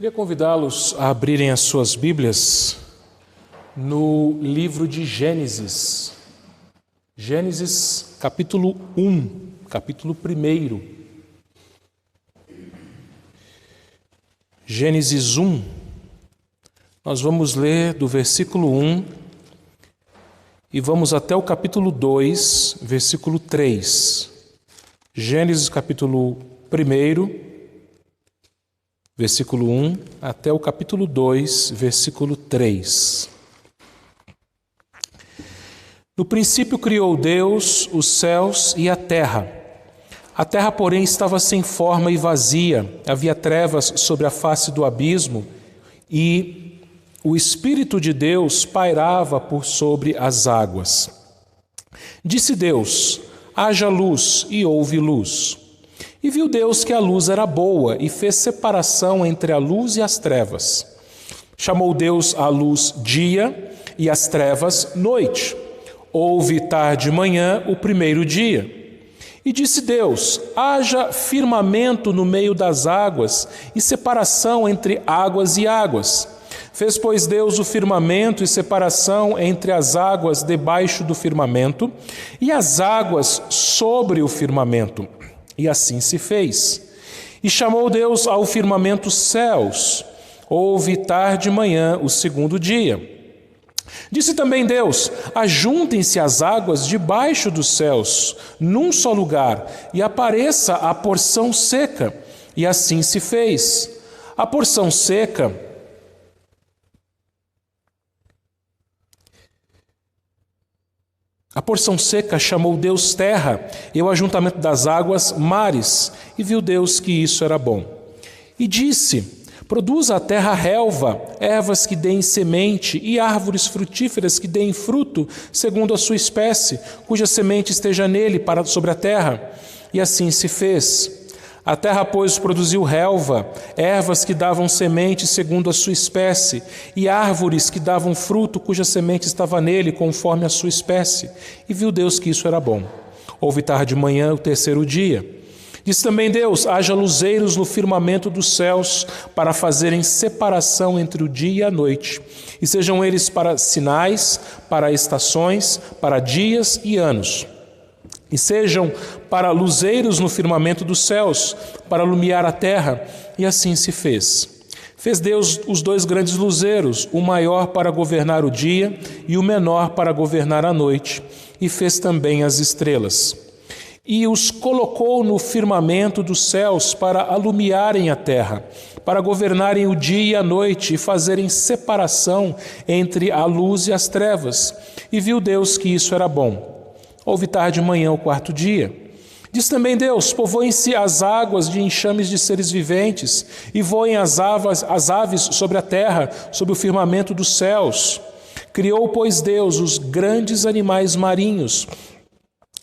Queria convidá-los a abrirem as suas Bíblias no livro de Gênesis. Gênesis capítulo 1, capítulo 1. Gênesis 1, nós vamos ler do versículo 1 e vamos até o capítulo 2, versículo 3. Gênesis capítulo 1, versículo 1 até o capítulo 2, versículo 3. No princípio criou Deus os céus e a terra. A terra, porém, estava sem forma e vazia. Havia trevas sobre a face do abismo e o Espírito de Deus pairava por sobre as águas. Disse Deus: haja luz, e houve luz. E viu Deus que a luz era boa, e fez separação entre a luz e as trevas. Chamou Deus a luz dia, e as trevas noite. Houve tarde e manhã o primeiro dia. E disse Deus: haja firmamento no meio das águas, e separação entre águas e águas. Fez, pois, Deus o firmamento e separação entre as águas debaixo do firmamento, e as águas sobre o firmamento. E assim se fez. E chamou Deus ao firmamento céus. Houve tarde e manhã o segundo dia. Disse também Deus: ajuntem-se as águas debaixo dos céus, num só lugar, e apareça a porção seca. E assim se fez. A porção seca chamou Deus terra, e o ajuntamento das águas mares, e viu Deus que isso era bom. E disse: produza a terra relva, ervas que deem semente, e árvores frutíferas que deem fruto, segundo a sua espécie, cuja semente esteja nele sobre a terra. E assim se fez. A terra, pois, produziu relva, ervas que davam semente segundo a sua espécie, e árvores que davam fruto, cuja semente estava nele, conforme a sua espécie. E viu Deus que isso era bom. Houve tarde de manhã o terceiro dia. Disse também Deus: haja luzeiros no firmamento dos céus, para fazerem separação entre o dia e a noite, e sejam eles para sinais, para estações, para dias e anos. E sejam para luzeiros no firmamento dos céus, para alumiar a terra. E assim se fez. Fez Deus os dois grandes luzeiros, o maior para governar o dia e o menor para governar a noite. E fez também as estrelas. E os colocou no firmamento dos céus para alumiarem a terra, para governarem o dia e a noite e fazerem separação entre a luz e as trevas. E viu Deus que isso era bom. Houve tarde e manhã o quarto dia. Diz também Deus: povoem-se as águas de enxames de seres viventes, e voem as aves sobre a terra, sobre o firmamento dos céus. Criou, pois, Deus os grandes animais marinhos,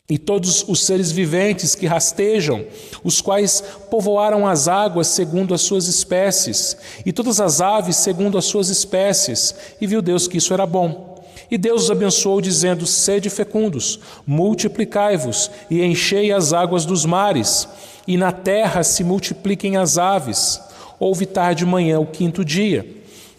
e todos os seres viventes que rastejam, os quais povoaram as águas segundo as suas espécies, e todas as aves segundo as suas espécies. E viu Deus que isso era bom. E Deus os abençoou, dizendo: sede fecundos, multiplicai-vos, e enchei as águas dos mares, e na terra se multipliquem as aves. Houve tarde e manhã o quinto dia.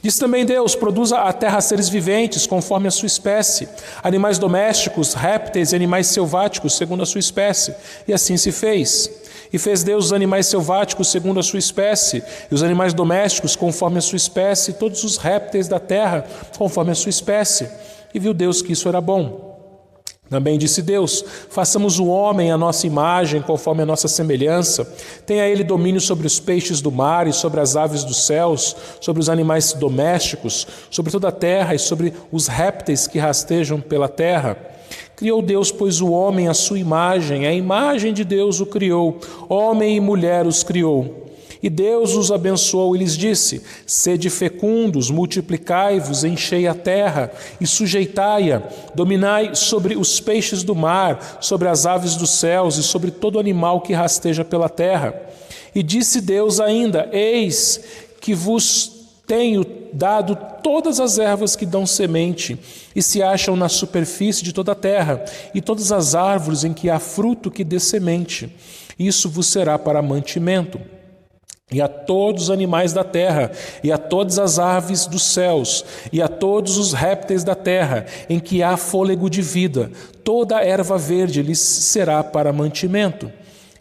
Diz também Deus: produza a terra seres viventes, conforme a sua espécie, animais domésticos, répteis e animais selváticos, segundo a sua espécie. E assim se fez. E fez Deus os animais selváticos segundo a sua espécie, e os animais domésticos conforme a sua espécie, e todos os répteis da terra conforme a sua espécie. E viu Deus que isso era bom. Também disse Deus: façamos o homem à nossa imagem, conforme a nossa semelhança. Tenha ele domínio sobre os peixes do mar e sobre as aves dos céus, sobre os animais domésticos, sobre toda a terra e sobre os répteis que rastejam pela terra. Criou Deus, pois, o homem à sua imagem, a imagem de Deus o criou, homem e mulher os criou. E Deus os abençoou e lhes disse: sede fecundos, multiplicai-vos, enchei a terra e sujeitai-a, dominai sobre os peixes do mar, sobre as aves dos céus e sobre todo animal que rasteja pela terra. E disse Deus ainda: eis que vos tenho dado todas as ervas que dão semente e se acham na superfície de toda a terra, e todas as árvores em que há fruto que dê semente. Isso vos será para mantimento. e a todos os animais da terra, e a todas as aves dos céus, e a todos os répteis da terra, em que há fôlego de vida. Toda a erva verde lhes será para mantimento.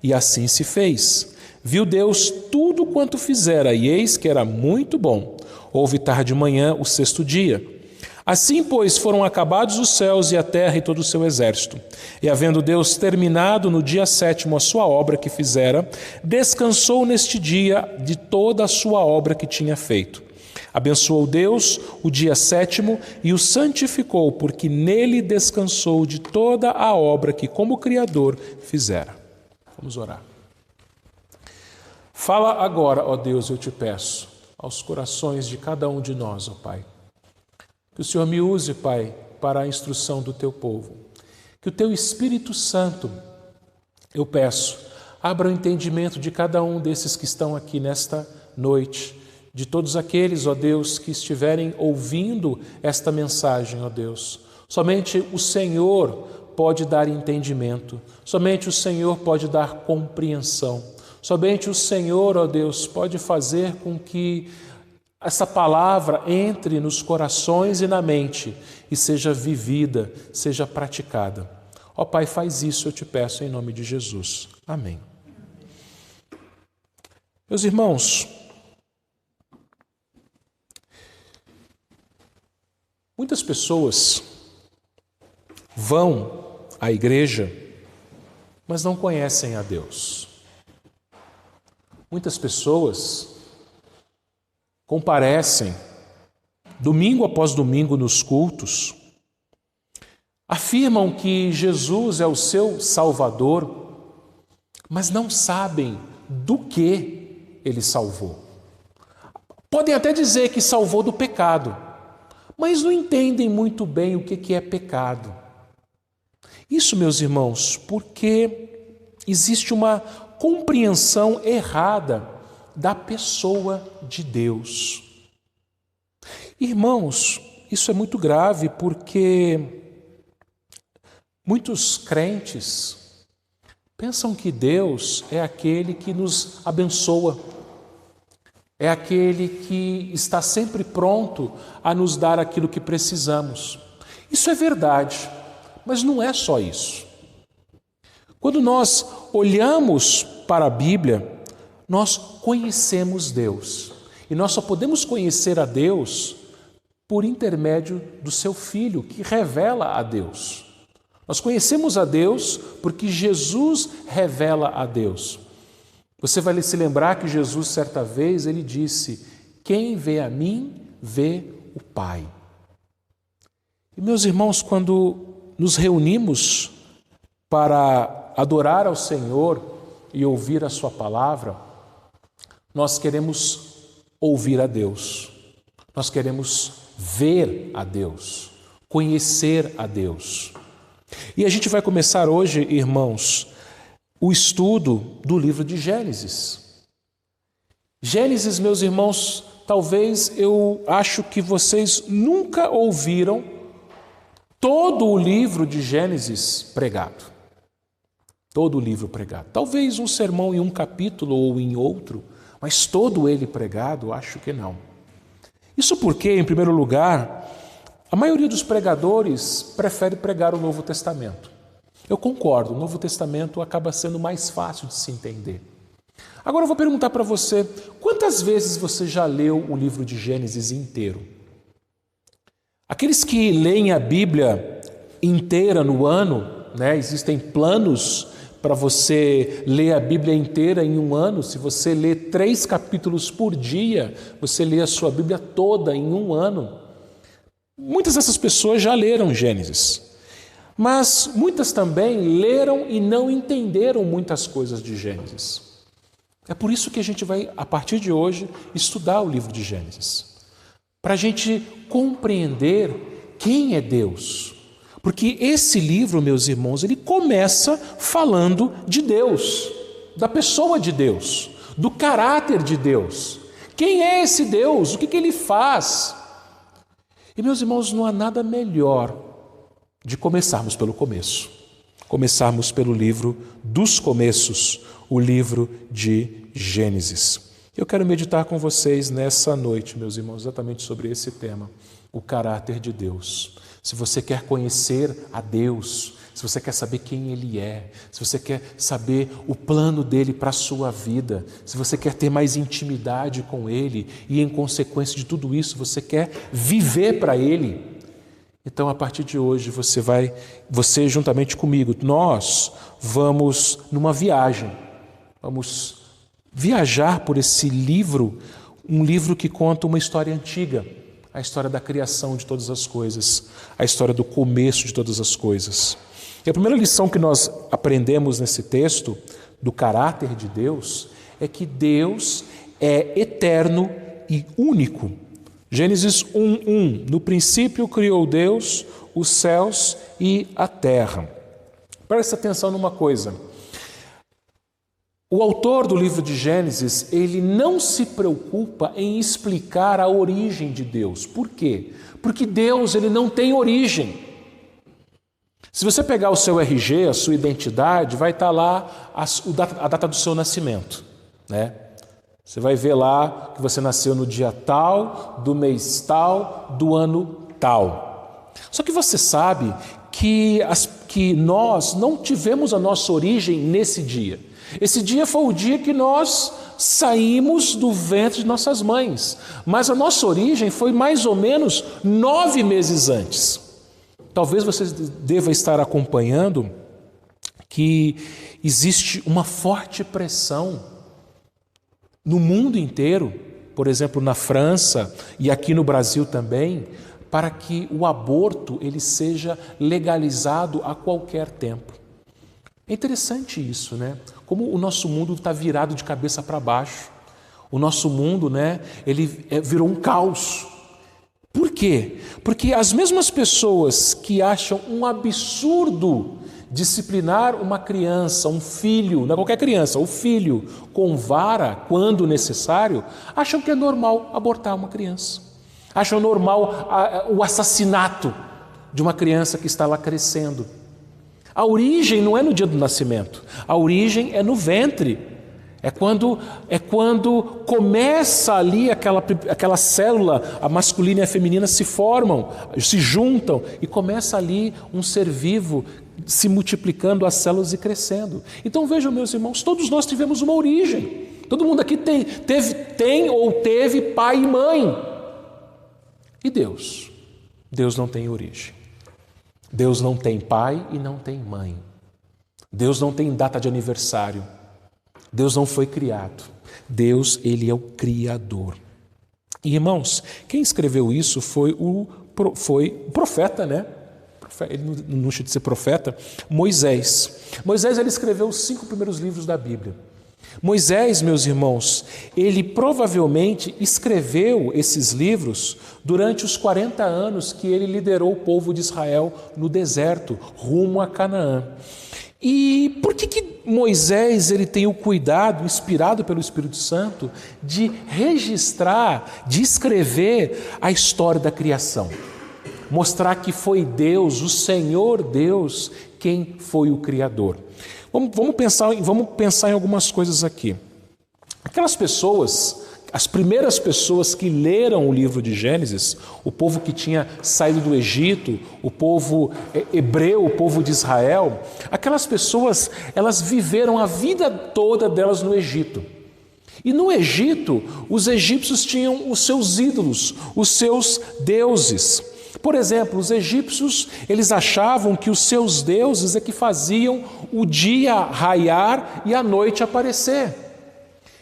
E assim se fez. Viu Deus tudo quanto fizera, e eis que era muito bom. Houve tarde de manhã o sexto dia. Assim, pois, foram acabados os céus e a terra e todo o seu exército. E havendo Deus terminado no dia sétimo a sua obra que fizera, descansou neste dia de toda a sua obra que tinha feito. Abençoou Deus o dia sétimo e o santificou, porque nele descansou de toda a obra que como Criador fizera. Vamos orar. Fala agora, ó Deus, eu te peço, aos corações de cada um de nós, ó Pai. Que o Senhor me use, Pai, para a instrução do teu povo. Que o teu Espírito Santo, eu peço, abra o entendimento de cada um desses que estão aqui nesta noite, de todos aqueles, ó Deus, que estiverem ouvindo esta mensagem, ó Deus. Somente o Senhor pode dar entendimento, somente o Senhor pode dar compreensão, somente o Senhor, ó Deus, pode fazer com que essa palavra entre nos corações e na mente e seja vivida, seja praticada. Ó Pai, faz isso, eu te peço em nome de Jesus. Amém. Meus irmãos, muitas pessoas vão à igreja, mas não conhecem a Deus. Muitas pessoas comparecem domingo após domingo nos cultos, afirmam que Jesus é o seu Salvador, mas não sabem do que ele salvou. Podem até dizer que salvou do pecado, mas não entendem muito bem o que é pecado. Isso, meus irmãos, porque existe uma compreensão errada da pessoa de Deus. Irmãos, isso é muito grave porque muitos crentes pensam que Deus é aquele que nos abençoa, é aquele que está sempre pronto a nos dar aquilo que precisamos. Isso é verdade, mas não é só isso. Quando nós olhamos para a Bíblia, nós conhecemos Deus. E nós só podemos conhecer a Deus por intermédio do seu Filho, que revela a Deus. Nós conhecemos a Deus porque Jesus revela a Deus. Você vai se lembrar que Jesus, certa vez, ele disse: quem vê a mim, vê o Pai. E, meus irmãos, quando nos reunimos para adorar ao Senhor e ouvir a sua palavra, nós queremos ouvir a Deus, nós queremos ver a Deus, conhecer a Deus. E a gente vai começar hoje, irmãos, o estudo do livro de Gênesis. Gênesis, meus irmãos, talvez eu acho que vocês nunca ouviram todo o livro de Gênesis pregado. Todo o livro pregado. Talvez um sermão em um capítulo ou em outro, mas todo ele pregado, acho que não. Isso porque, em primeiro lugar, a maioria dos pregadores prefere pregar o Novo Testamento. Eu concordo, o Novo Testamento acaba sendo mais fácil de se entender. Agora eu vou perguntar para você, quantas vezes você já leu o livro de Gênesis inteiro? Aqueles que leem a Bíblia inteira no ano, existem planos para você ler a Bíblia inteira em um ano. Se você lê 3 capítulos por dia, você lê a sua Bíblia toda em um ano. Muitas dessas pessoas já leram Gênesis, mas muitas também leram e não entenderam muitas coisas de Gênesis. É por isso que a gente vai, a partir de hoje, estudar o livro de Gênesis, para a gente compreender quem é Deus. Porque esse livro, meus irmãos, ele começa falando de Deus, da pessoa de Deus, do caráter de Deus. Quem é esse Deus? O que ele faz? E, meus irmãos, não há nada melhor de começarmos pelo começo. Começarmos pelo livro dos começos, o livro de Gênesis. Eu quero meditar com vocês nessa noite, meus irmãos, exatamente sobre esse tema, o caráter de Deus. Se você quer conhecer a Deus, se você quer saber quem Ele é, se você quer saber o plano dEle para a sua vida, se você quer ter mais intimidade com Ele e, em consequência de tudo isso, você quer viver para Ele, então, a partir de hoje, você juntamente comigo, nós vamos numa viagem, vamos viajar por esse livro, um livro que conta uma história antiga, a história da criação de todas as coisas, a história do começo de todas as coisas. E a primeira lição que nós aprendemos nesse texto, do caráter de Deus, é que Deus é eterno e único. Gênesis 1:1, no princípio criou Deus os céus e a terra. Preste atenção numa coisa. O autor do livro de Gênesis, ele não se preocupa em explicar a origem de Deus. Por quê? Porque Deus, ele não tem origem. Se você pegar o seu RG, a sua identidade, vai estar lá a data do seu nascimento, né? Você vai ver lá que você nasceu no dia tal, do mês tal, do ano tal. Só que você sabe que nós não tivemos a nossa origem nesse dia. Esse dia foi o dia que nós saímos do ventre de nossas mães. Mas a nossa origem foi mais ou menos 9 meses antes. Talvez você deva estar acompanhando que existe uma forte pressão no mundo inteiro, por exemplo, na França e aqui no Brasil também, para que o aborto ele seja legalizado a qualquer tempo. É interessante isso, né? Como o nosso mundo está virado de cabeça para baixo. O nosso mundo, né? Ele virou um caos. Por quê? Porque as mesmas pessoas que acham um absurdo disciplinar uma criança, um filho, não é qualquer criança, o filho com vara, quando necessário, acham que é normal abortar uma criança. Acham normal o assassinato de uma criança que está lá crescendo. A origem não é no dia do nascimento, a origem é no ventre. É quando começa ali aquela célula, a masculina e a feminina se formam, se juntam e começa ali um ser vivo se multiplicando as células e crescendo. Então vejam, meus irmãos, todos nós tivemos uma origem. Todo mundo aqui tem ou teve pai e mãe. E Deus? Deus não tem origem. Deus não tem pai e não tem mãe. Deus não tem data de aniversário. Deus não foi criado. Deus, ele é o Criador. E, irmãos, quem escreveu isso foi o profeta, né? Ele não deixa de ser profeta, Moisés. Moisés, ele escreveu os 5 primeiros livros da Bíblia. Moisés, meus irmãos, ele provavelmente escreveu esses livros durante os 40 anos que ele liderou o povo de Israel no deserto, rumo a Canaã. E por que Moisés ele tem o cuidado, inspirado pelo Espírito Santo, de registrar, de escrever a história da criação? Mostrar que foi Deus, o Senhor Deus, quem foi o Criador. Vamos pensar em algumas coisas aqui. Aquelas pessoas, as primeiras pessoas que leram o livro de Gênesis, o povo que tinha saído do Egito, o povo hebreu, o povo de Israel, aquelas pessoas, elas viveram a vida toda delas no Egito. E no Egito, os egípcios tinham os seus ídolos, os seus deuses. Por exemplo, os egípcios, eles achavam que os seus deuses é que faziam o dia raiar e a noite aparecer.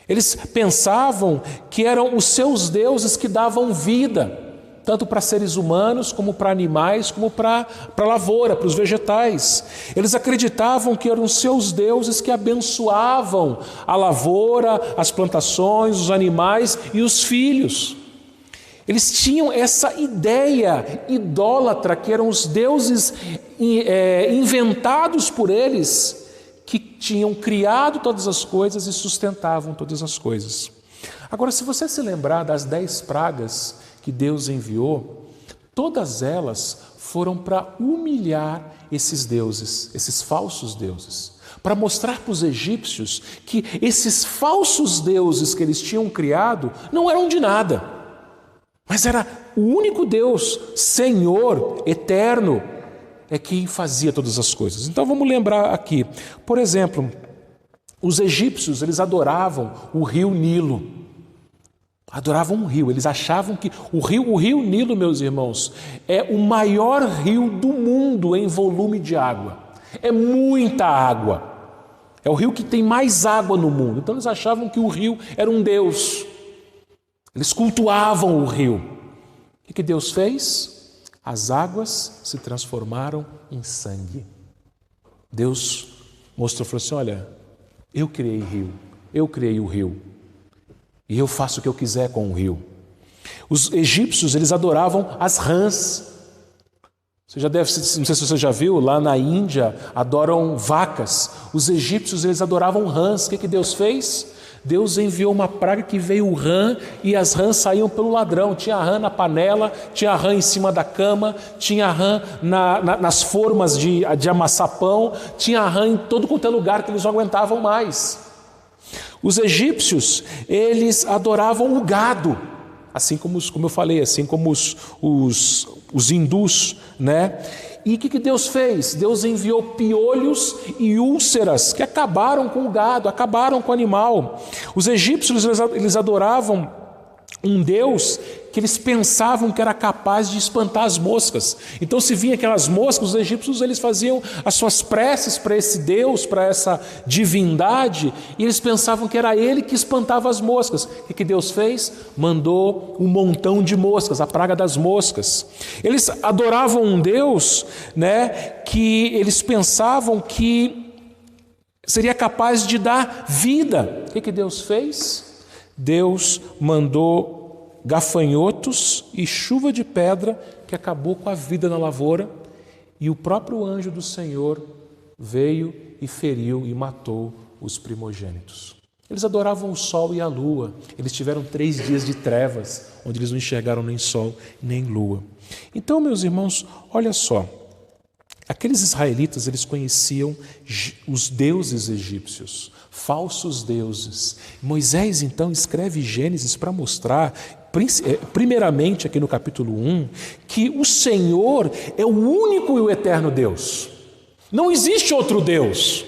Eles pensavam que eram os seus deuses que davam vida, tanto para seres humanos, como para animais, como para a lavoura, para os vegetais. Eles acreditavam que eram os seus deuses que abençoavam a lavoura, as plantações, os animais e os filhos. Eles tinham essa ideia idólatra que eram os deuses inventados por eles, que tinham criado todas as coisas e sustentavam todas as coisas. Agora, se você se lembrar das 10 pragas que Deus enviou, todas elas foram para humilhar esses deuses, esses falsos deuses, para mostrar para os egípcios que esses falsos deuses que eles tinham criado não eram de nada, mas era o único Deus, Senhor, eterno, é quem fazia todas as coisas. Então vamos lembrar aqui, por exemplo, os egípcios, eles adoravam o rio Nilo. Adoravam um rio, eles achavam que o rio Nilo, meus irmãos, é o maior rio do mundo em volume de água. É muita água. É o rio que tem mais água no mundo. Então eles achavam que o rio era um deus. Eles cultuavam o rio. O que Deus fez? As águas se transformaram em sangue. Deus mostrou, falou assim, olha, eu criei rio, eu criei o rio. E eu faço o que eu quiser com o rio. Os egípcios, eles adoravam as rãs. Você já deve, não sei se você já viu, lá na Índia adoram vacas. Os egípcios, eles adoravam rãs. O que Deus fez? Deus enviou uma praga que veio o rã e as rãs saíam pelo ladrão. Tinha rã na panela, tinha rã em cima da cama, tinha rã nas formas de amassar pão, tinha rã em todo quanto é lugar que eles não aguentavam mais. Os egípcios, eles adoravam o gado, assim como eu falei, assim como os hindus, né? E o que Deus fez? Deus enviou piolhos e úlceras que acabaram com o gado, acabaram com o animal. Os egípcios, eles adoravam um Deus que eles pensavam que era capaz de espantar as moscas. Então, se vinha aquelas moscas, os egípcios eles faziam as suas preces para esse Deus, para essa divindade, e eles pensavam que era ele que espantava as moscas. O que Deus fez? Mandou um montão de moscas, a praga das moscas. Eles adoravam um Deus, né, que eles pensavam que seria capaz de dar vida. O que Deus fez? Deus mandou gafanhotos e chuva de pedra que acabou com a vida na lavoura, e o próprio anjo do Senhor veio e feriu e matou os primogênitos. Eles adoravam o sol e a lua. Eles tiveram 3 dias de trevas, onde eles não enxergaram nem sol nem lua. Então, meus irmãos, olha só. Aqueles israelitas, eles conheciam os deuses egípcios, falsos deuses. Moisés, então, escreve Gênesis para mostrar, primeiramente aqui no capítulo 1, que o Senhor é o único e o eterno Deus. Não existe outro Deus.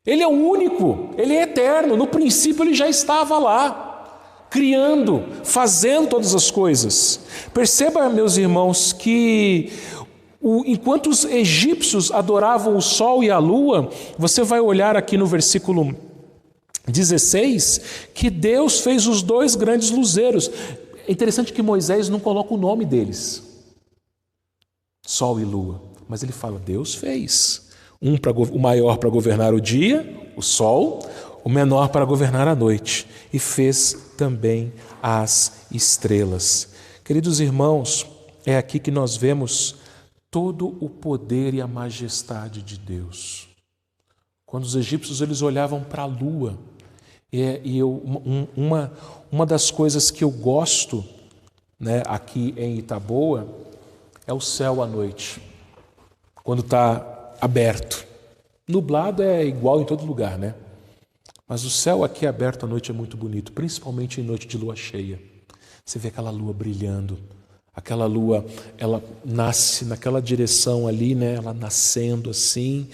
Ele é o único, ele é eterno. No princípio ele já estava lá, criando, fazendo todas as coisas. Perceba, meus irmãos, que enquanto os egípcios adoravam o sol e a lua, você vai olhar aqui no versículo 16, que Deus fez os 2 grandes luzeiros. É interessante que Moisés não coloca o nome deles, sol e lua, mas ele fala, Deus fez. O maior para governar o dia, o sol, o menor para governar a noite, e fez também as estrelas. Queridos irmãos, é aqui que nós vemos todo o poder e a majestade de Deus. Quando os egípcios eles olhavam para a lua, uma das coisas que eu gosto, né, aqui em Itaboa é o céu à noite, quando está aberto. Nublado é igual em todo lugar, né? Mas o céu aqui aberto à noite é muito bonito, principalmente em noite de lua cheia. Você vê aquela lua brilhando. Aquela lua, ela nasce naquela direção ali, né? Ela nascendo assim,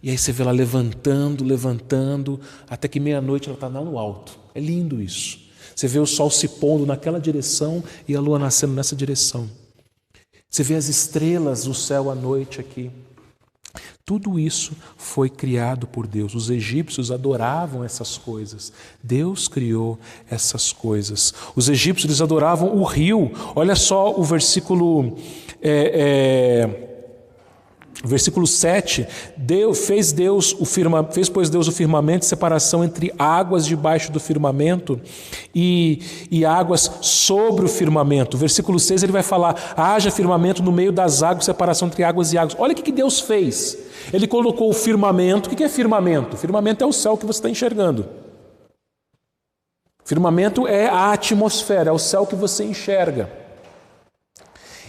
e aí você vê ela levantando, até que meia-noite ela está lá no alto. É lindo isso. Você vê o sol se pondo naquela direção e a lua nascendo nessa direção. Você vê as estrelas, o céu à noite aqui. Tudo isso foi criado por Deus. Os egípcios adoravam essas coisas. Deus criou essas coisas. Os egípcios eles adoravam o rio. Olha só o versículo 7. Fez, pois Deus o firmamento, separação entre águas debaixo do firmamento e águas sobre o firmamento. Versículo 6 ele vai falar, haja firmamento no meio das águas, separação entre águas e águas. Olha o que Deus fez. Ele colocou o firmamento. O que é firmamento? Firmamento é o céu que você está enxergando. Firmamento é a atmosfera, é o céu que você enxerga.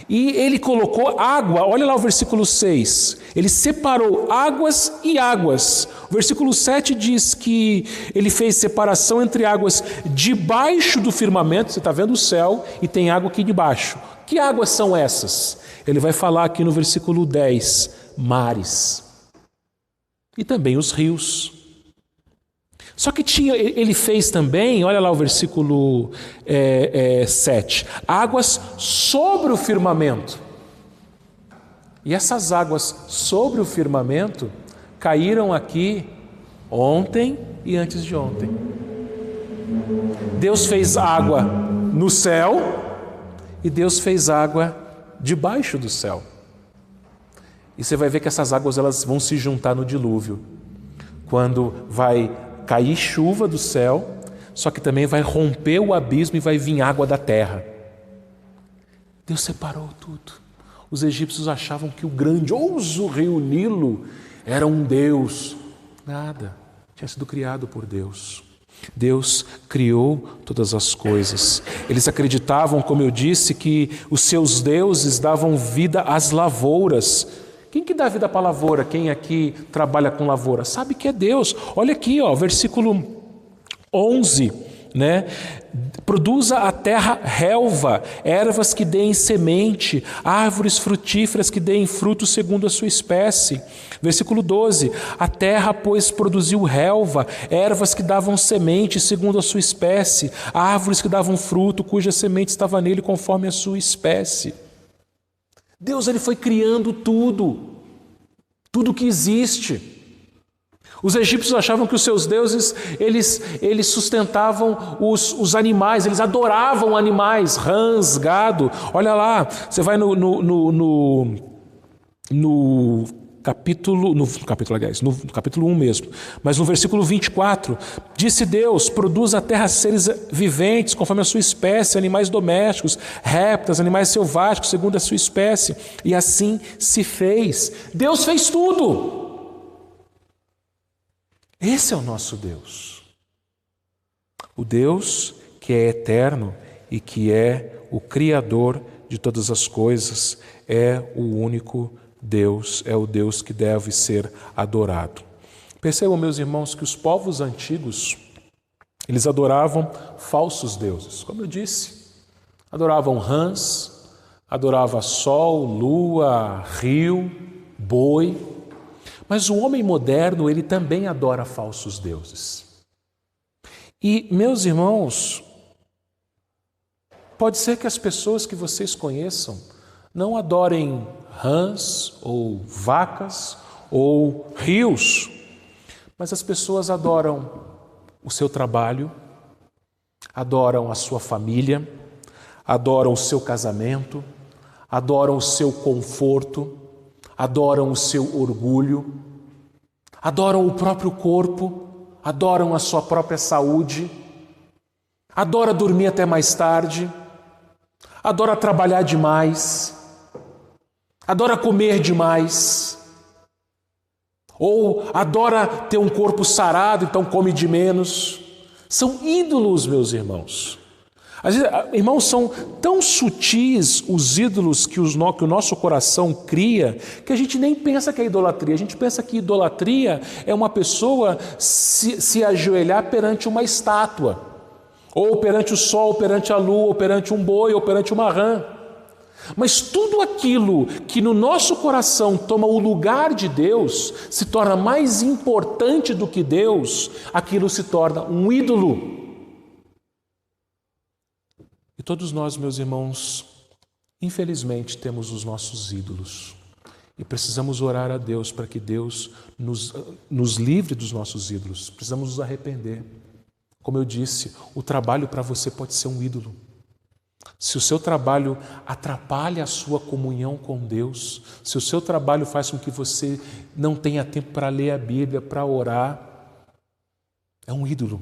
E ele colocou água, olha lá o versículo 6. Ele separou águas e águas. O versículo 7 diz que ele fez separação entre águas debaixo do firmamento, você está vendo o céu, e tem água aqui debaixo. Que águas são essas? Ele vai falar aqui no versículo 10, mares. E também os rios. Só que ele fez também, olha lá o versículo 7, águas sobre o firmamento. E essas águas sobre o firmamento caíram aqui ontem e antes de ontem. Deus fez água no céu e Deus fez água debaixo do céu. E você vai ver que essas águas elas vão se juntar no dilúvio, quando vai cair chuva do céu, só que também vai romper o abismo e vai vir água da terra. Deus separou tudo. Os egípcios achavam que o grandioso rio Nilo era um Deus. Nada, tinha sido criado por Deus. Deus criou todas as coisas. Eles acreditavam, como eu disse, que os seus deuses davam vida às lavouras. Quem que dá vida para a lavoura? Quem aqui trabalha com lavoura? Sabe que é Deus. Olha aqui, versículo 11, né? Produza a terra relva, ervas que deem semente, árvores frutíferas que deem fruto segundo a sua espécie. Versículo 12, a terra, pois, produziu relva, ervas que davam semente segundo a sua espécie, árvores que davam fruto, cuja semente estava nele conforme a sua espécie. Deus ele foi criando tudo que existe. Os egípcios achavam que os seus deuses, eles sustentavam os animais, eles adoravam animais, rãs, gado. Olha lá, você vai no capítulo 1 mesmo, mas no versículo 24, disse Deus, produz a terra seres viventes, conforme a sua espécie, animais domésticos, répteis, animais selváticos, segundo a sua espécie, e assim se fez. Deus fez tudo. Esse é o nosso Deus. O Deus que é eterno e que é o Criador de todas as coisas, é o único Deus, é o Deus que deve ser adorado. Percebam, meus irmãos, que os povos antigos, eles adoravam falsos deuses. Como eu disse, adoravam rãs, adoravam sol, lua, rio, boi. Mas o homem moderno, ele também adora falsos deuses. E, meus irmãos, pode ser que as pessoas que vocês conheçam não adorem rãs ou vacas ou rios, mas as pessoas adoram o seu trabalho, adoram a sua família, adoram o seu casamento, adoram o seu conforto, adoram o seu orgulho, adoram o próprio corpo, adoram a sua própria saúde, adora dormir até mais tarde, adora trabalhar demais, adora comer demais, ou adora ter um corpo sarado, então come de menos. São ídolos, meus irmãos. Às vezes, irmãos, são tão sutis os ídolos que o nosso coração cria, que a gente nem pensa que é idolatria. A gente pensa que idolatria é uma pessoa se ajoelhar perante uma estátua, ou perante o sol, ou perante a lua, ou perante um boi, ou perante uma rã. Mas tudo aquilo que no nosso coração toma o lugar de Deus, se torna mais importante do que Deus, aquilo se torna um ídolo. E todos nós, meus irmãos, infelizmente temos os nossos ídolos. E precisamos orar a Deus para que Deus nos livre dos nossos ídolos. Precisamos nos arrepender. Como eu disse, o trabalho para você pode ser um ídolo. Se o seu trabalho atrapalha a sua comunhão com Deus, se o seu trabalho faz com que você não tenha tempo para ler a Bíblia, para orar, é um ídolo.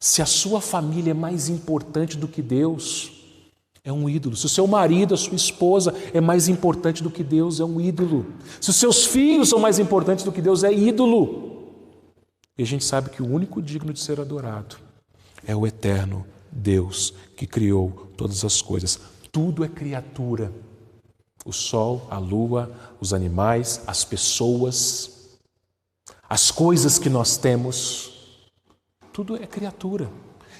Se a sua família é mais importante do que Deus, é um ídolo. Se o seu marido, a sua esposa é mais importante do que Deus, é um ídolo. Se os seus filhos são mais importantes do que Deus, é ídolo. E a gente sabe que o único digno de ser adorado é o eterno Deus que criou todas as coisas. Tudo é criatura O sol, a lua, os animais, as pessoas, as coisas que nós temos, tudo é criatura.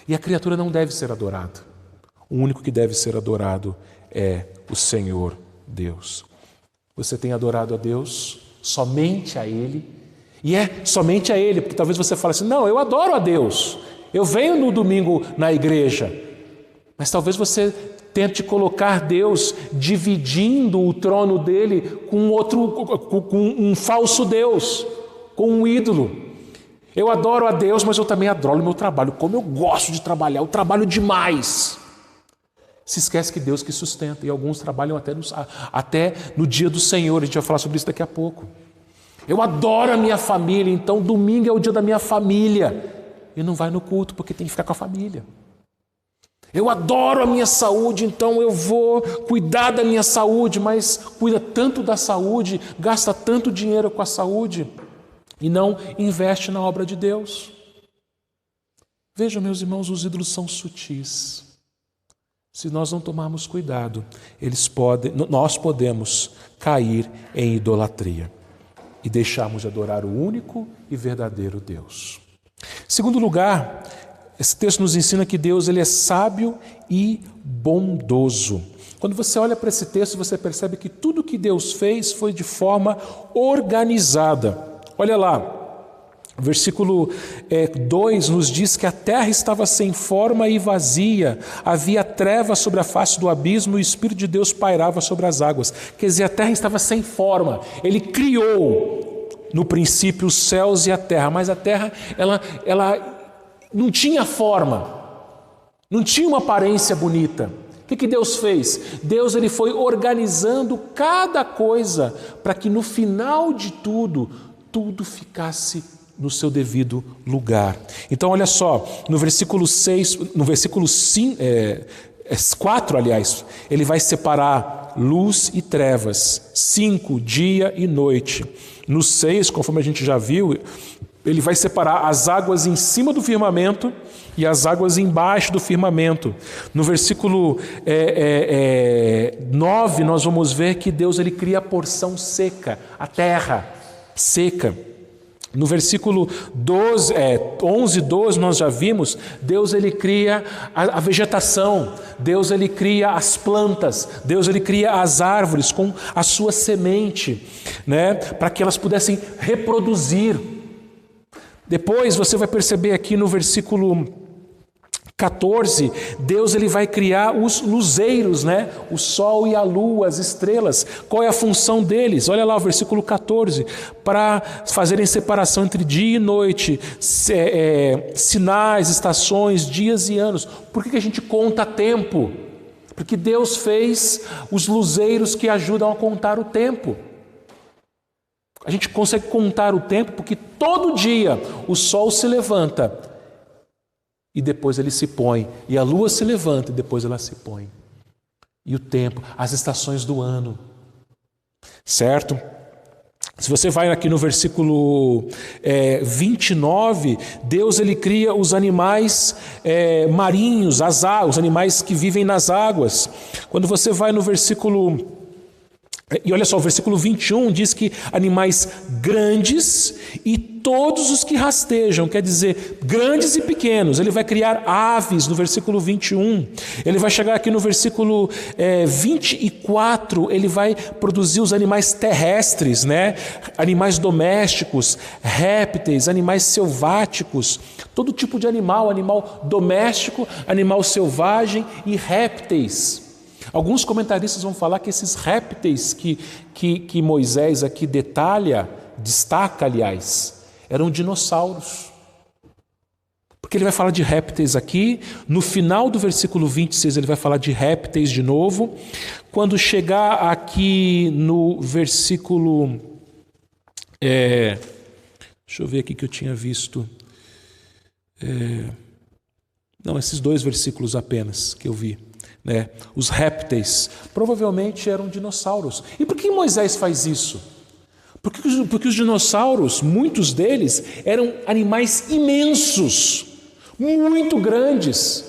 E a criatura não deve ser adorada. O único que deve ser adorado é o Senhor Deus. Você tem adorado a Deus, somente a Ele, e é somente a Ele, porque talvez você fale assim, não, eu adoro a Deus, eu venho no domingo na igreja, mas talvez você tente colocar Deus dividindo o trono dele com um falso Deus, com um ídolo. Eu adoro a Deus, mas eu também adoro o meu trabalho. Como eu gosto de trabalhar, eu trabalho demais. Se esquece que Deus que sustenta, e alguns trabalham até no dia do Senhor, a gente vai falar sobre isso daqui a pouco. Eu adoro a minha família, então domingo é o dia da minha família, e não vai no culto porque tem que ficar com a família. Eu adoro a minha saúde, então eu vou cuidar da minha saúde, mas cuida tanto da saúde, gasta tanto dinheiro com a saúde e não investe na obra de Deus. Vejam, meus irmãos, os ídolos são sutis. Se nós não tomarmos cuidado, nós podemos cair em idolatria e deixarmos de adorar o único e verdadeiro Deus. Segundo lugar, esse texto nos ensina que Deus ele é sábio e bondoso. Quando você olha para esse texto, você percebe que tudo que Deus fez foi de forma organizada. Olha lá, o versículo 2 nos diz que a terra estava sem forma e vazia, havia trevas sobre a face do abismo e o Espírito de Deus pairava sobre as águas. Quer dizer, a terra estava sem forma. Ele criou no princípio os céus e a terra, mas a terra ela não tinha forma, não tinha uma aparência bonita. O que Deus fez? Deus ele foi organizando cada coisa para que no final de tudo ficasse no seu devido lugar. Então olha só, no versículo 4, aliás, ele vai separar luz e trevas, 5, dia e noite. No 6, conforme a gente já viu, ele vai separar as águas em cima do firmamento e as águas embaixo do firmamento. No versículo 9, nós vamos ver que Deus ele cria a porção seca, a terra seca. No versículo 11 e 12 nós já vimos, Deus ele cria a vegetação, Deus ele cria as plantas, Deus ele cria as árvores com a sua semente, né, para que elas pudessem reproduzir. Depois você vai perceber aqui no versículo 14, Deus ele vai criar os luzeiros, né? O sol e a lua, as estrelas. Qual é a função deles? Olha lá o versículo 14, para fazerem separação entre dia e noite, sinais, estações, dias e anos. Por que a gente conta tempo? Porque Deus fez os luzeiros que ajudam a contar o tempo. A gente consegue contar o tempo porque todo dia o sol se levanta e depois ele se põe, e a lua se levanta e depois ela se põe. E o tempo, as estações do ano, certo? Se você vai aqui no versículo 29, Deus ele cria os animais marinhos, os animais que vivem nas águas. Quando você vai no versículo... E olha só, o versículo 21 diz que animais grandes e todos os que rastejam, quer dizer, grandes e pequenos. Ele vai criar aves no versículo 21. Ele vai chegar aqui no versículo 24, ele vai produzir os animais terrestres, né? Animais domésticos, répteis, animais selváticos, todo tipo de animal doméstico, animal selvagem e répteis. Alguns comentaristas vão falar que esses répteis que Moisés aqui destaca, aliás, eram dinossauros. Porque ele vai falar de répteis aqui, no final do versículo 26 ele vai falar de répteis de novo. Quando chegar aqui no versículo... deixa eu ver aqui que eu tinha visto... não, esses 2 versículos apenas que eu vi. Né? Os répteis provavelmente eram dinossauros. E por que Moisés faz isso? Porque os dinossauros, muitos deles, eram animais imensos, muito grandes.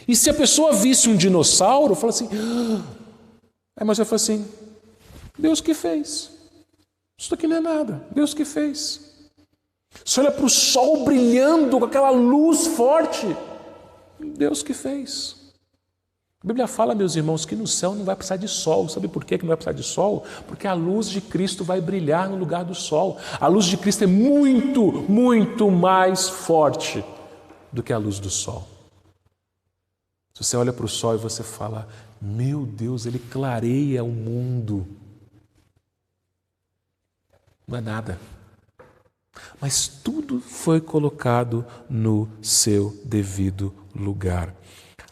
E se a pessoa visse um dinossauro, fala assim: Aí Moisés falou assim, Deus que fez. Isso aqui não é nada, Deus que fez. Você olha para o sol brilhando com aquela luz forte, Deus que fez. A Bíblia fala, meus irmãos, que no céu não vai precisar de sol. Sabe por que não vai precisar de sol? Porque a luz de Cristo vai brilhar no lugar do sol. A luz de Cristo é muito, muito mais forte do que a luz do sol. Se você olha para o sol e você fala, meu Deus, ele clareia o mundo. Não é nada. Mas tudo foi colocado no seu devido lugar.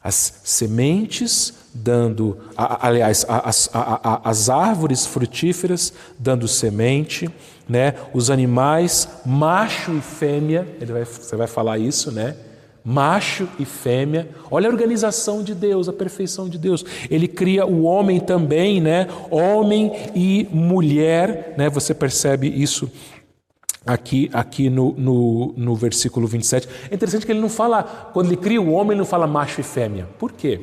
As sementes dando, aliás, as árvores frutíferas dando semente, né? Os animais, macho e fêmea, você vai falar isso, né? Macho e fêmea. Olha a organização de Deus, a perfeição de Deus. Ele cria o homem também, né? Homem e mulher, né? Você percebe isso aqui no versículo 27. É interessante que ele não fala, quando ele cria o homem, ele não fala macho e fêmea. Por quê?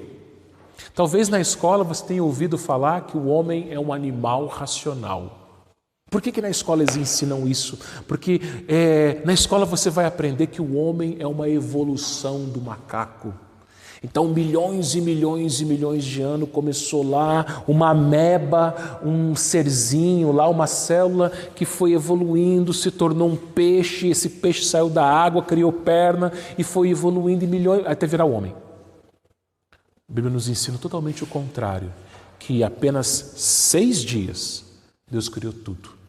Talvez na escola você tenha ouvido falar que o homem é um animal racional. Por que na escola eles ensinam isso? Porque na escola você vai aprender que o homem é uma evolução do macaco. Então, milhões e milhões e milhões de anos começou lá uma ameba, um serzinho lá, uma célula que foi evoluindo, se tornou um peixe, esse peixe saiu da água, criou perna e foi evoluindo em milhões, até virar o homem. A Bíblia nos ensina totalmente o contrário, que apenas 6 dias Deus criou tudo.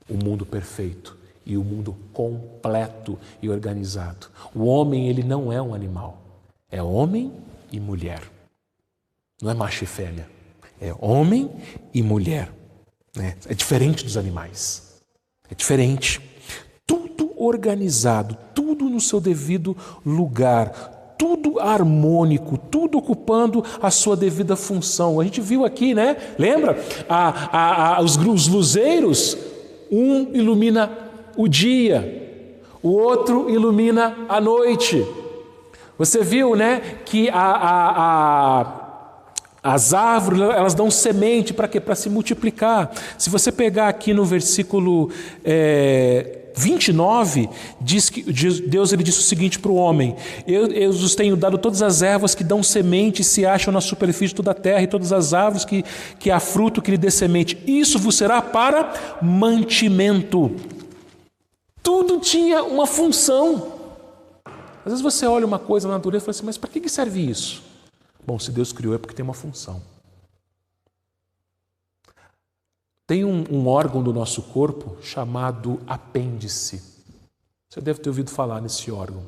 O mundo perfeito e o mundo completo e organizado. O homem, ele não é um animal. É homem e mulher. Não é macho e fêmea. É homem e mulher. Né? É diferente dos animais. É diferente. Tudo organizado, tudo no seu devido lugar, tudo harmônico, tudo ocupando a sua devida função. A gente viu aqui, né? Lembra? Os luzeiros, um ilumina o dia, o outro ilumina a noite. Você viu, né, que as árvores, elas dão semente para quê? Para se multiplicar. Se você pegar aqui no versículo 29, diz que Deus ele disse o seguinte para o homem: eu os tenho dado todas as ervas que dão semente e se acham na superfície de toda a terra, e todas as árvores que há fruto que lhe dê semente. Isso vos será para mantimento. Tudo tinha uma função. Às vezes você olha uma coisa na natureza e fala assim, mas para que serve isso? Bom, se Deus criou é porque tem uma função. Tem um órgão do nosso corpo chamado apêndice. Você deve ter ouvido falar nesse órgão.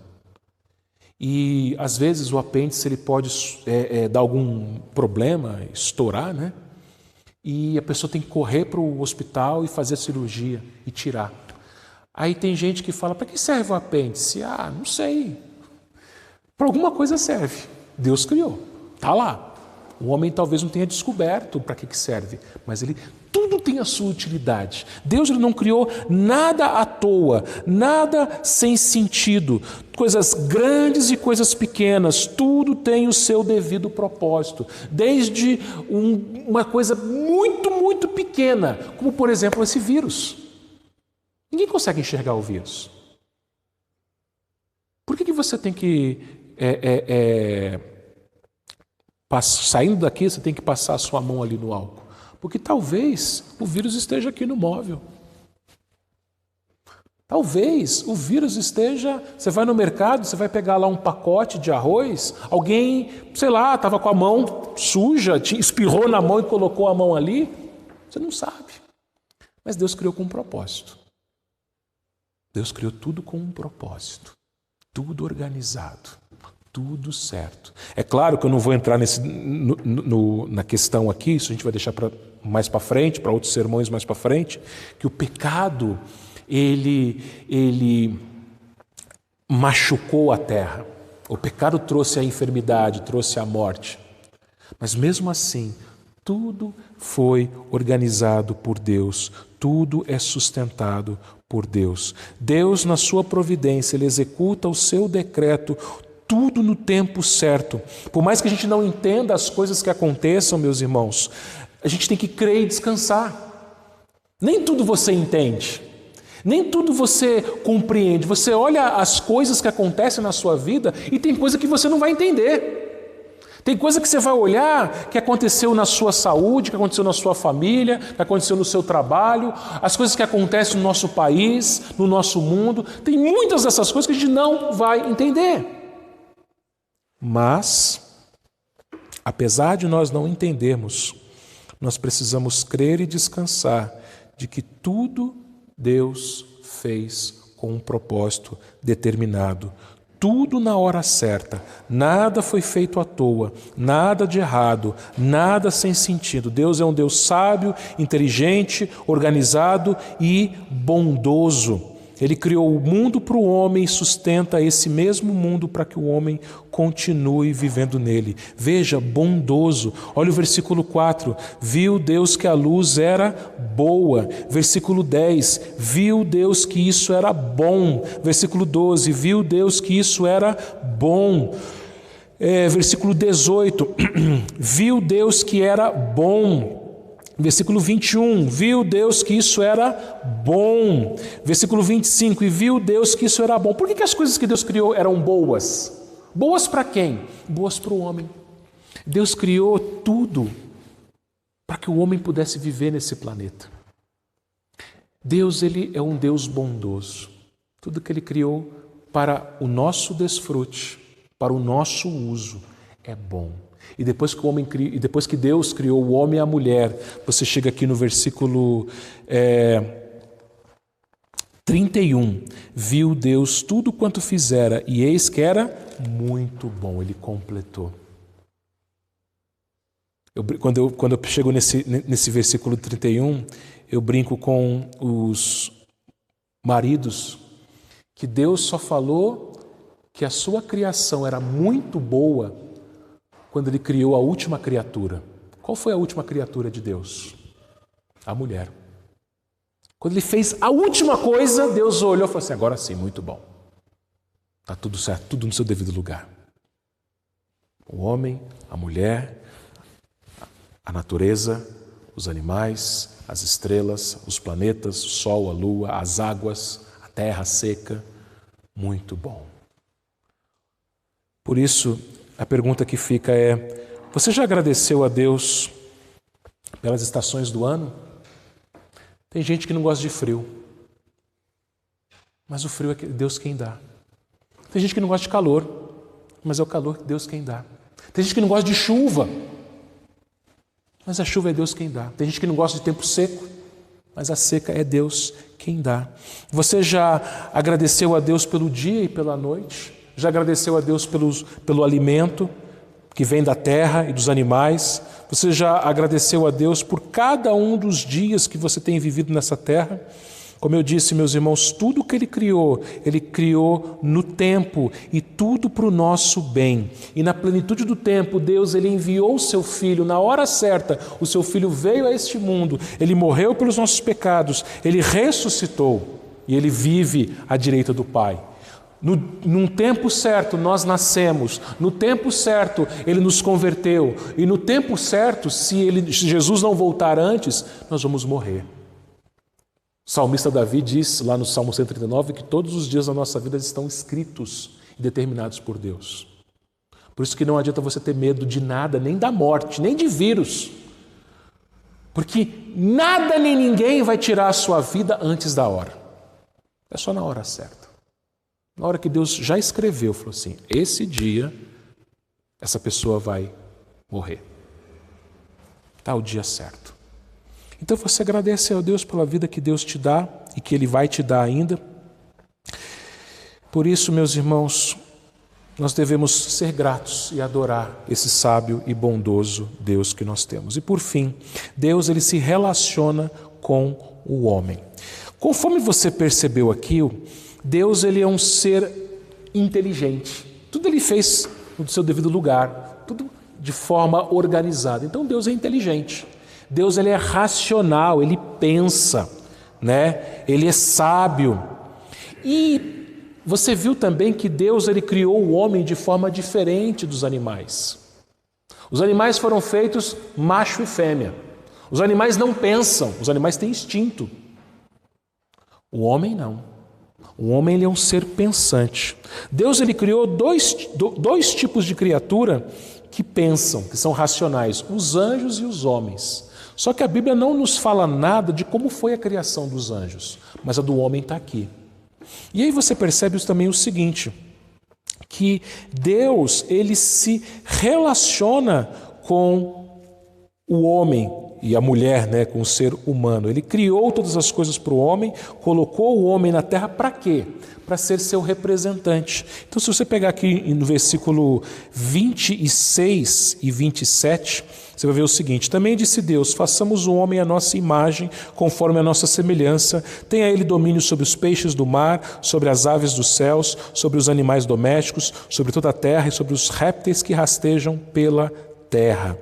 E às vezes o apêndice ele pode dar algum problema, estourar, né? E a pessoa tem que correr para o hospital e fazer a cirurgia e tirar. Aí tem gente que fala, para que serve o apêndice? Ah, não sei. Para alguma coisa serve. Deus criou. Está lá. O homem talvez não tenha descoberto para que serve, mas tudo tem a sua utilidade. Deus ele não criou nada à toa, nada sem sentido. Coisas grandes e coisas pequenas, tudo tem o seu devido propósito. Desde uma coisa muito, muito pequena, como por exemplo esse vírus. Ninguém consegue enxergar o vírus. Por que você tem que, saindo daqui, você tem que passar a sua mão ali no álcool? Porque talvez o vírus esteja aqui no móvel. Talvez o vírus esteja... Você vai no mercado, você vai pegar lá um pacote de arroz, alguém, sei lá, estava com a mão suja, espirrou na mão e colocou a mão ali. Você não sabe. Mas Deus criou com um propósito. Deus criou tudo com um propósito, tudo organizado, tudo certo. É claro que eu não vou entrar na questão aqui, isso a gente vai deixar mais para frente, para outros sermões mais para frente, que o pecado, ele machucou a terra. O pecado trouxe a enfermidade, trouxe a morte. Mas mesmo assim, tudo foi organizado por Deus, tudo é sustentado por Deus. Deus, na sua providência, Ele executa o seu decreto, tudo no tempo certo. Por mais que a gente não entenda as coisas que aconteçam, meus irmãos, a gente tem que crer e descansar. Nem tudo você entende, nem tudo você compreende. Você olha as coisas que acontecem na sua vida e tem coisa que você não vai entender. Tem coisa que você vai olhar que aconteceu na sua saúde, que aconteceu na sua família, que aconteceu no seu trabalho, as coisas que acontecem no nosso país, no nosso mundo. Tem muitas dessas coisas que a gente não vai entender. Mas, apesar de nós não entendermos, nós precisamos crer e descansar de que tudo Deus fez com um propósito determinado. Tudo na hora certa, nada foi feito à toa, nada de errado, nada sem sentido. Deus é um Deus sábio, inteligente, organizado e bondoso. Ele criou o mundo para o homem e sustenta esse mesmo mundo para que o homem continue vivendo nele. Veja, bondoso. Olha o versículo 4. Viu Deus que a luz era boa. Versículo 10. Viu Deus que isso era bom. Versículo 12. Viu Deus que isso era bom. Versículo 18. Viu Deus que era bom. Versículo 21, viu Deus que isso era bom. Versículo 25, e viu Deus que isso era bom. Por que as coisas que Deus criou eram boas? Boas para quem? Boas para o homem. Deus criou tudo para que o homem pudesse viver nesse planeta. Deus, ele é um Deus bondoso. Tudo que ele criou para o nosso desfrute, para o nosso uso, é bom. E depois que Deus criou o homem e a mulher, você chega aqui no versículo 31. Viu Deus tudo quanto fizera, e eis que era muito bom. Ele completou. Quando eu chego nesse versículo 31, eu brinco com os maridos que Deus só falou que a sua criação era muito boa quando ele criou a última criatura. Qual foi a última criatura de Deus? A mulher. Quando ele fez a última coisa, Deus olhou e falou assim, agora sim, muito bom. Está tudo certo, tudo no seu devido lugar. O homem, a mulher, a natureza, os animais, as estrelas, os planetas, o sol, a lua, as águas, a terra seca. Muito bom. Por isso, a pergunta que fica é, você já agradeceu a Deus pelas estações do ano? Tem gente que não gosta de frio, mas o frio é Deus quem dá. Tem gente que não gosta de calor, mas é o calor que Deus quem dá. Tem gente que não gosta de chuva, mas a chuva é Deus quem dá. Tem gente que não gosta de tempo seco, mas a seca é Deus quem dá. Você já agradeceu a Deus pelo dia e pela noite? Já agradeceu a Deus pelo alimento que vem da terra e dos animais? Você já agradeceu a Deus por cada um dos dias que você tem vivido nessa terra? Como eu disse, meus irmãos, tudo que Ele criou no tempo e tudo para o nosso bem. E na plenitude do tempo, Deus ele enviou o Seu Filho na hora certa. O Seu Filho veio a este mundo, Ele morreu pelos nossos pecados, Ele ressuscitou e Ele vive à direita do Pai. Num tempo certo nós nascemos, no tempo certo Ele nos converteu e no tempo certo, se Jesus não voltar antes, nós vamos morrer. O salmista Davi diz lá no Salmo 139 que todos os dias da nossa vida estão escritos e determinados por Deus. Por isso que não adianta você ter medo de nada, nem da morte, nem de vírus, porque nada nem ninguém vai tirar a sua vida antes da hora. É só na hora certa. Na hora que Deus já escreveu, falou assim, esse dia, essa pessoa vai morrer. Está o dia certo. Então você agradece a Deus pela vida que Deus te dá e que Ele vai te dar ainda. Por isso, meus irmãos, nós devemos ser gratos e adorar esse sábio e bondoso Deus que nós temos. E por fim, Deus ele se relaciona com o homem. Conforme você percebeu aqui, Deus ele é um ser inteligente. Tudo Ele fez no seu devido lugar, tudo de forma organizada. Então Deus é inteligente. Deus ele é racional, Ele pensa, né? Ele é sábio. E você viu também que Deus ele criou o homem de forma diferente dos animais. Os animais foram feitos macho e fêmea. Os animais não pensam, os animais têm instinto. O homem não. O homem ele é um ser pensante. Deus ele criou dois tipos de criatura que pensam, que são racionais, os anjos e os homens. Só que a Bíblia não nos fala nada de como foi a criação dos anjos, mas a do homem está aqui. E aí você percebe também o seguinte, que Deus ele se relaciona com o homem e a mulher, né, com o ser humano. Ele criou todas as coisas para o homem, colocou o homem na terra para quê? Para ser seu representante. Então, se você pegar aqui no versículo 26 e 27, você vai ver o seguinte: também disse Deus, façamos o homem à nossa imagem, conforme a nossa semelhança, tenha ele domínio sobre os peixes do mar, sobre as aves dos céus, sobre os animais domésticos, sobre toda a terra e sobre os répteis que rastejam pela terra.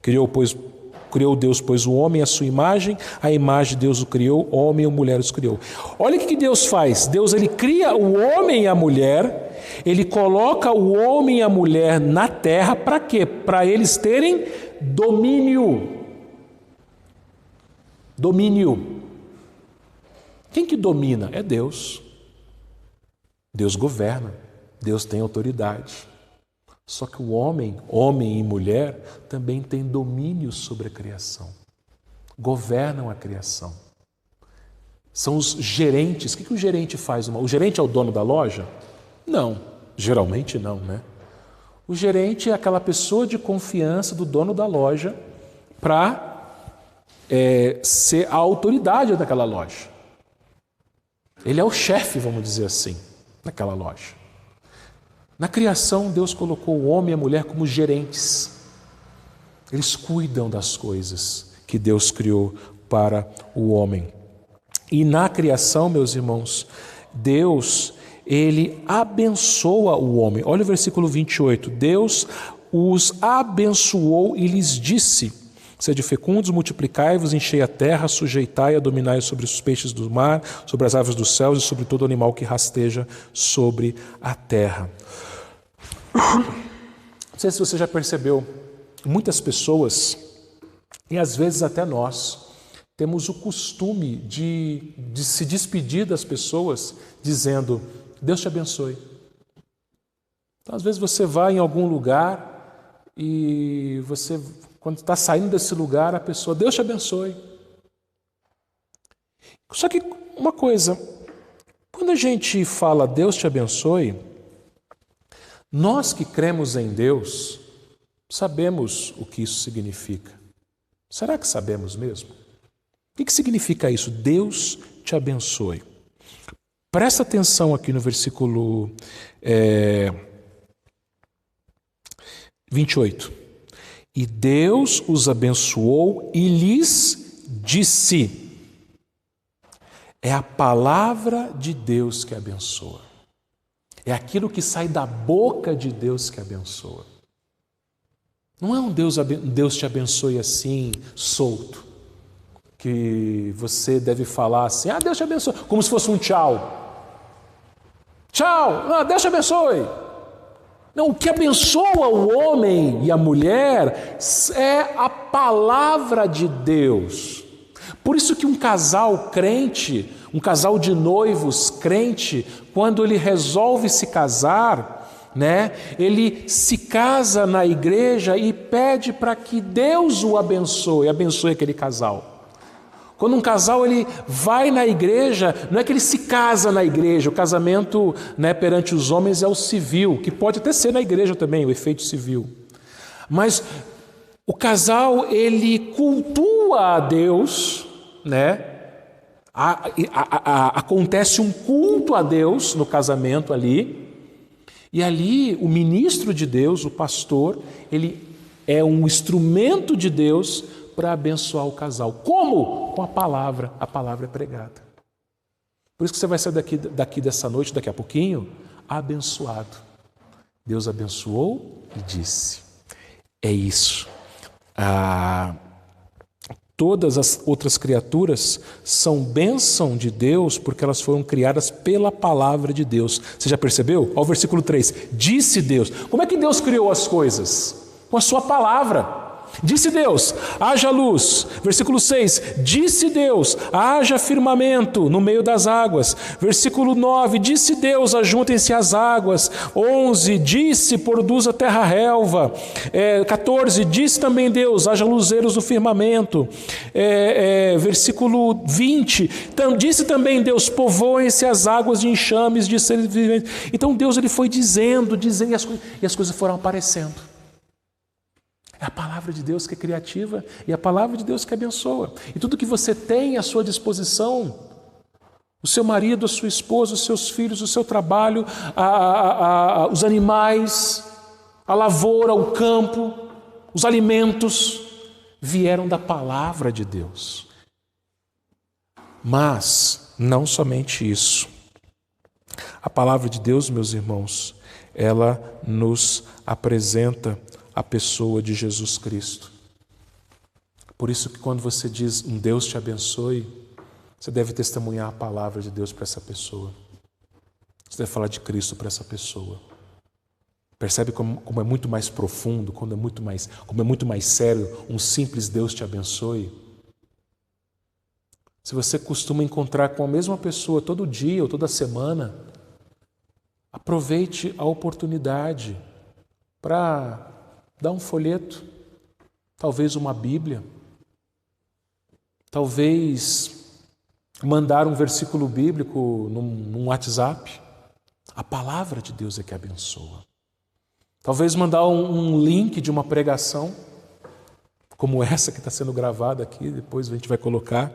Criou Deus, pois, o homem à sua imagem, a imagem de Deus o criou, homem e mulher os criou. Olha o que Deus faz. Deus ele cria o homem e a mulher, ele coloca o homem e a mulher na terra, para quê? Para eles terem domínio. Domínio. Quem que domina? É Deus. Deus governa, Deus tem autoridade. Só que o homem e mulher, também tem domínio sobre a criação. Governam a criação. São os gerentes. O que o gerente faz? O gerente é o dono da loja? Não, geralmente não, né? O gerente é aquela pessoa de confiança do dono da loja para ser a autoridade daquela loja. Ele é o chefe, vamos dizer assim, daquela loja. Na criação, Deus colocou o homem e a mulher como gerentes. Eles cuidam das coisas que Deus criou para o homem. E na criação, meus irmãos, Deus, ele abençoa o homem. Olha o versículo 28. Deus os abençoou e lhes disse: sede fecundos, multiplicai-vos, enchei a terra, sujeitai-a, dominai sobre os peixes do mar, sobre as aves dos céus e sobre todo animal que rasteja sobre a terra. Não sei se você já percebeu, muitas pessoas, e às vezes até nós, temos o costume de se despedir das pessoas dizendo: Deus te abençoe. Então, às vezes você vai em algum lugar e você, quando está saindo desse lugar, a pessoa: Deus te abençoe. Só que uma coisa, quando a gente fala Deus te abençoe, nós que cremos em Deus, sabemos o que isso significa. Será que sabemos mesmo? O que significa isso? Deus te abençoe. Presta atenção aqui no versículo 28. E Deus os abençoou e lhes disse. É a palavra de Deus que abençoa. É aquilo que sai da boca de Deus que abençoa. Não é um Deus te abençoe assim, solto, que você deve falar assim: Deus te abençoe, como se fosse um tchau. Tchau, Deus te abençoe. Não, o que abençoa o homem e a mulher é a palavra de Deus. Por isso que um casal crente, um casal de noivos crente, quando ele resolve se casar, né, ele se casa na igreja e pede para que Deus o abençoe aquele casal. Quando um casal ele vai na igreja, não é que ele se casa na igreja, o casamento, né, perante os homens é o civil, que pode até ser na igreja também, o efeito civil. Mas o casal ele cultua a Deus, né? Acontece um culto a Deus no casamento ali, e ali o ministro de Deus, o pastor, ele é um instrumento de Deus para abençoar o casal. Como? Com a palavra é pregada. Por isso que você vai sair daqui dessa noite, daqui a pouquinho, abençoado. Deus abençoou e disse: é isso. todas as outras criaturas são bênção de Deus porque elas foram criadas pela palavra de Deus. Você já percebeu? Olha o versículo 3. Disse Deus. Como é que Deus criou as coisas? Com a sua palavra. Disse Deus, haja luz. Versículo 6, disse Deus, haja firmamento no meio das águas. Versículo 9, disse Deus, ajuntem-se as águas. 11, disse, produza a terra relva. 14, disse também Deus, haja luzeiros no firmamento. Versículo 20, disse também Deus, povoem-se as águas de enxames de seres viventes. Então Deus ele foi dizendo, e as coisas foram aparecendo. É a palavra de Deus que é criativa e a palavra de Deus que abençoa. E tudo que você tem à sua disposição, o seu marido, a sua esposa, os seus filhos, o seu trabalho, os animais, a lavoura, o campo, os alimentos, vieram da palavra de Deus. Mas, não somente isso. A palavra de Deus, meus irmãos, ela nos apresenta a pessoa de Jesus Cristo. Por isso que quando você diz um Deus te abençoe, você deve testemunhar a palavra de Deus para essa pessoa. Você deve falar de Cristo para essa pessoa. Percebe como é muito mais profundo, como é muito mais sério um simples Deus te abençoe? Se você costuma encontrar com a mesma pessoa todo dia ou toda semana, aproveite a oportunidade para dar um folheto, talvez uma Bíblia, talvez mandar um versículo bíblico num WhatsApp. A palavra de Deus é que abençoa. Talvez mandar um link de uma pregação, como essa que está sendo gravada aqui, depois a gente vai colocar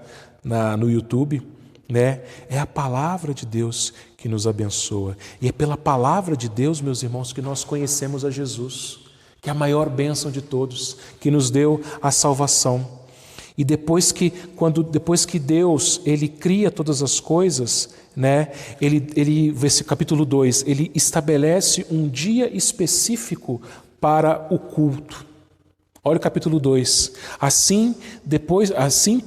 no YouTube, né? É a palavra de Deus que nos abençoa. E é pela palavra de Deus, meus irmãos, que nós conhecemos a Jesus, que é a maior bênção de todos, que nos deu a salvação. E depois que Deus ele cria todas as coisas, né? Capítulo 2, ele estabelece um dia específico para o culto. Olha o capítulo 2. Assim,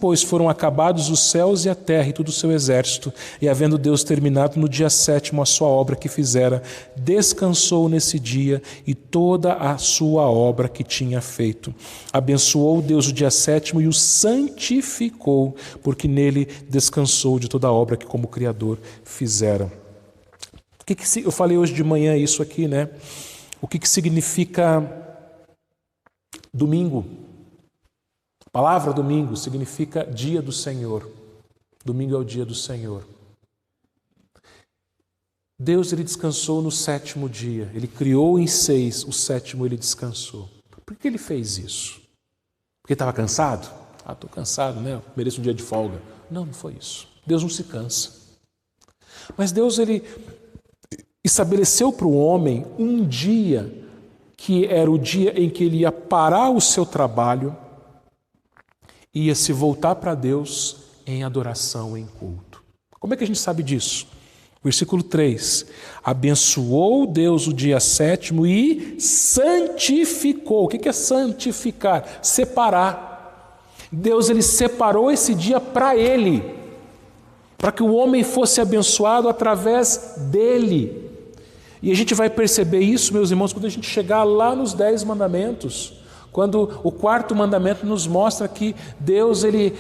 pois, foram acabados os céus e a terra e todo o seu exército, e havendo Deus terminado no dia 7º a sua obra que fizera, descansou nesse dia e toda a sua obra que tinha feito. Abençoou Deus o dia 7º e o santificou, porque nele descansou de toda a obra que como Criador fizera. Eu falei hoje de manhã isso aqui, né? O que significa domingo? A palavra domingo significa dia do Senhor. Domingo é o dia do Senhor. Deus ele descansou no 7º dia. Ele criou em 6, o 7º ele descansou. Por que ele fez isso? Porque estava cansado? Estou cansado, né? Mereço um dia de folga. Não foi isso. Deus não se cansa. Mas Deus ele estabeleceu para o homem um dia que era o dia em que ele ia parar o seu trabalho e ia se voltar para Deus em adoração, em culto. Como é que a gente sabe disso? Versículo 3. Abençoou Deus o dia 7º e santificou. O que é santificar? Separar. Deus ele separou esse dia para ele, para que o homem fosse abençoado através dele. E a gente vai perceber isso, meus irmãos, quando a gente chegar lá nos 10 mandamentos, quando o 4º mandamento nos mostra que Deus ele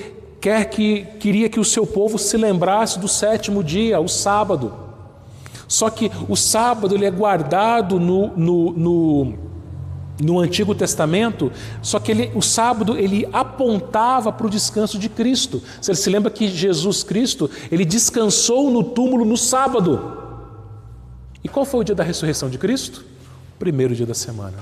queria que o seu povo se lembrasse do 7º dia, o sábado. Só que o sábado ele é guardado no Antigo Testamento, só que o sábado ele apontava para o descanso de Cristo. Você se lembra que Jesus Cristo ele descansou no túmulo no sábado. E qual foi o dia da ressurreição de Cristo? O 1º dia da semana.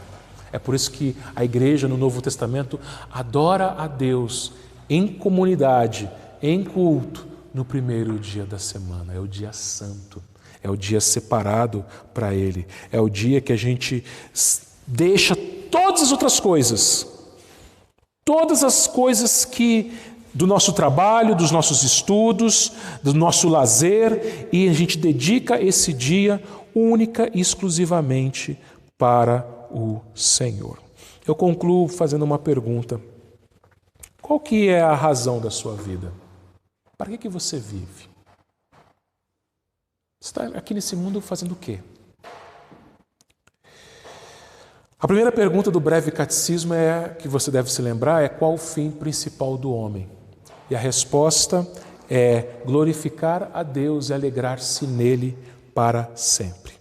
É por isso que a igreja no Novo Testamento adora a Deus em comunidade, em culto, no 1º dia da semana. É o dia santo, é o dia separado para Ele. É o dia que a gente deixa todas as outras coisas, todas as coisas do nosso trabalho, dos nossos estudos, do nosso lazer, e a gente dedica esse dia única e exclusivamente para o Senhor. Eu concluo fazendo uma pergunta. Qual que é a razão da sua vida? Para que você vive? Você está aqui nesse mundo fazendo o quê? A primeira pergunta do breve catecismo que você deve se lembrar é: qual o fim principal do homem? E a resposta é glorificar a Deus e alegrar-se nele para sempre.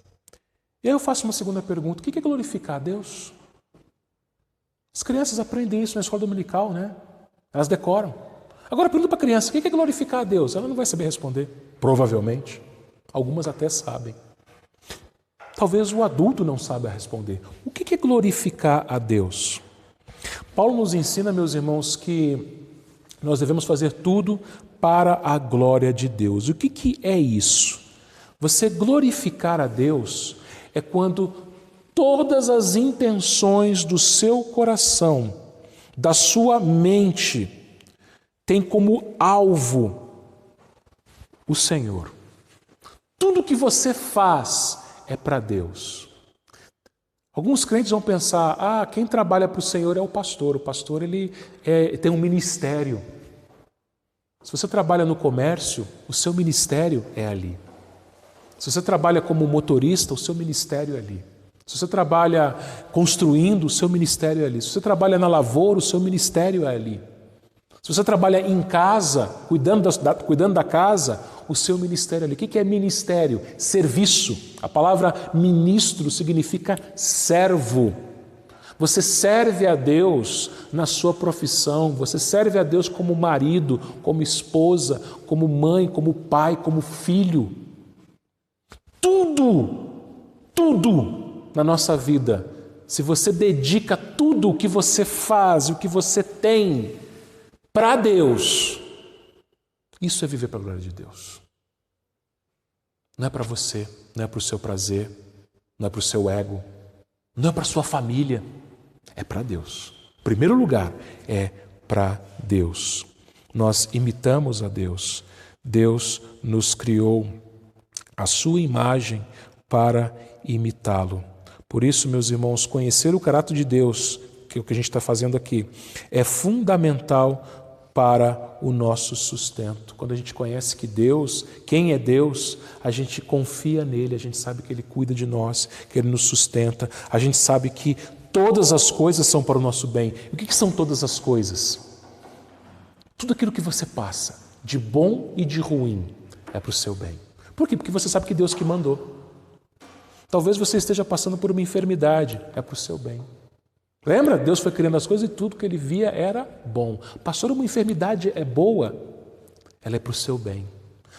E aí eu faço uma segunda pergunta: o que é glorificar a Deus? As crianças aprendem isso na escola dominical, né? Elas decoram. Agora pergunta para a criança: o que é glorificar a Deus? Ela não vai saber responder, provavelmente. Algumas até sabem. Talvez o adulto não saiba responder. O que é glorificar a Deus? Paulo nos ensina, meus irmãos, que nós devemos fazer tudo para a glória de Deus. O que é isso? Você glorificar a Deus é quando todas as intenções do seu coração, da sua mente, têm como alvo o Senhor. Tudo que você faz é para Deus. Alguns crentes vão pensar: quem trabalha para o Senhor é o pastor. O pastor ele tem um ministério. Se você trabalha no comércio, o seu ministério é ali. Se você trabalha como motorista, o seu ministério é ali. Se você trabalha construindo, o seu ministério é ali. Se você trabalha na lavoura, o seu ministério é ali. Se você trabalha em casa, cuidando da casa, o seu ministério é ali. O que é ministério? Serviço. A palavra ministro significa servo. Você serve a Deus na sua profissão, você serve a Deus como marido, como esposa, como mãe, como pai, como filho. Tudo na nossa vida, se você dedica tudo o que você faz, o que você tem para Deus, isso é viver para a glória de Deus. Não é para você, não é para o seu prazer, não é para o seu ego, não é para a sua família, é para Deus. Em primeiro lugar, é para Deus. Nós imitamos a Deus. Deus nos criou a sua imagem para imitá-lo. Por isso, meus irmãos, conhecer o caráter de Deus, que é o que a gente está fazendo aqui, é fundamental para o nosso sustento. Quando a gente conhece que Deus, quem é Deus, a gente confia nele, a gente sabe que ele cuida de nós, que ele nos sustenta, a gente sabe que todas as coisas são para o nosso bem. E o que são todas as coisas? Tudo aquilo que você passa, de bom e de ruim, é para o seu bem. Por quê? Porque você sabe que Deus que mandou. Talvez você esteja passando por uma enfermidade, é para o seu bem. Lembra? Deus foi criando as coisas e tudo que ele via era bom. Pastor, uma enfermidade é boa? Ela é para o seu bem.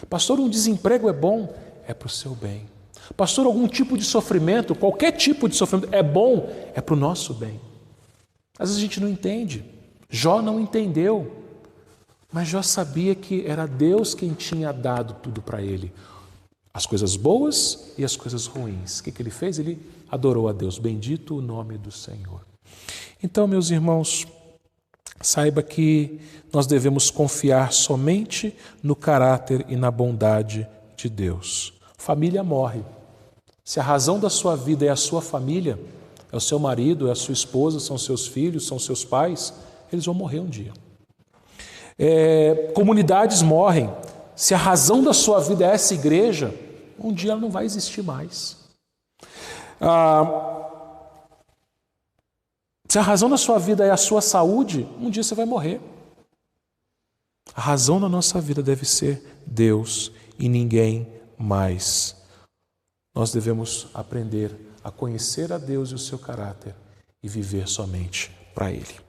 Pastor, um desemprego é bom? É para o seu bem. Pastor, algum tipo de sofrimento, qualquer tipo de sofrimento é bom? É para o nosso bem. Às vezes a gente não entende. Jó não entendeu. Mas Jó sabia que era Deus quem tinha dado tudo para ele. As coisas boas e as coisas ruins. O que ele fez? Ele adorou a Deus. Bendito o nome do Senhor. Então, meus irmãos, saiba que nós devemos confiar somente no caráter e na bondade de Deus. Família morre. Se a razão da sua vida é a sua família, é o seu marido, é a sua esposa, são seus filhos, são seus pais, eles vão morrer um dia. Comunidades morrem. Se a razão da sua vida é essa igreja, um dia ela não vai existir mais. Se a razão da sua vida é a sua saúde, um dia você vai morrer. A razão da nossa vida deve ser Deus e ninguém mais. Nós devemos aprender a conhecer a Deus e o seu caráter e viver somente para Ele.